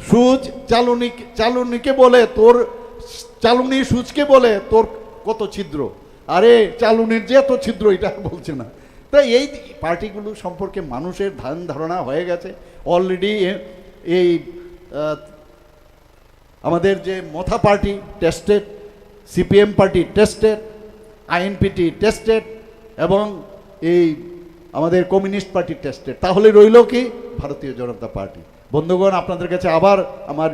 সুচ চালুনিকে বলে তোর, চালুনি সুচকে বলে তোর কত ছিদ্র, আরে চালুনির যে এত ছিদ্র এটা বলছে না। তাই এই পার্টিগুলো সম্পর্কে মানুষের ধারণা হয়ে গেছে অলরেডি। এই আমাদের যে Motha party tested, CPM party tested, INPT tested এবং এই আমাদের কমিউনিস্ট পার্টি টেস্টেড। তাহলে রইল কি? ভারতীয় জনতা পার্টি। বন্ধুগণ, আপনাদের কাছে আবার আমার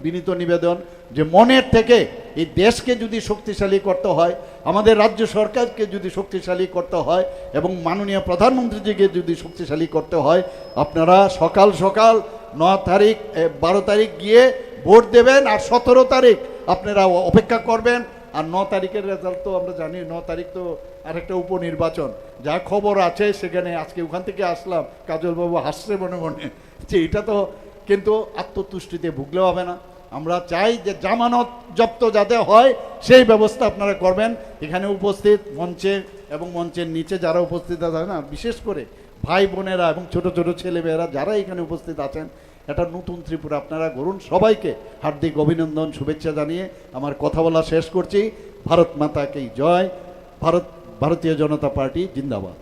বিনীত নিবেদন যে মনের থেকে এই দেশকে যদি শক্তিশালী করতে হয়, আমাদের রাজ্য সরকারকে যদি শক্তিশালী করতে হয় এবং মাননীয় প্রধানমন্ত্রীজিকে যদি শক্তিশালী করতে হয়, আপনারা সকাল সকাল 9 তারিখ 12 তারিখ গিয়ে ভোট দেবেন, আর 17 তারিখ আপনারা অপেক্ষা করবেন। আর 9 তারিখের রেজাল্ট তো আমরা জানি, 9 তারিখ তো আরেকটা উপনির্বাচন। যা খবর আছে সেখানে, আজকে ওখান থেকে আসলাম, কাজলবাবু হাসছে মনে মনে যে এটা তো, কিন্তু আত্মতুষ্টিতে ভুগলেও হবে না। আমরা চাই যে জামানত জব্দ যাতে হয় সেই ব্যবস্থা আপনারা করবেন। এখানে উপস্থিত মঞ্চে এবং মঞ্চের নিচে যারা উপস্থিত আছে না, বিশেষ করে ভাই বোনেরা এবং ছোট ছোট ছেলেমেয়েরা যারা এখানে উপস্থিত আছেন, একটা নতুন ত্রিপুরা আপনারা গড়ুন। সবাইকে হার্দিক অভিনন্দন, শুভেচ্ছা জানিয়ে আমার কথা বলা শেষ করছি। ভারত মাতা কি জয়, ভারতীয় জনতা পার্টি জিন্দাবাদ।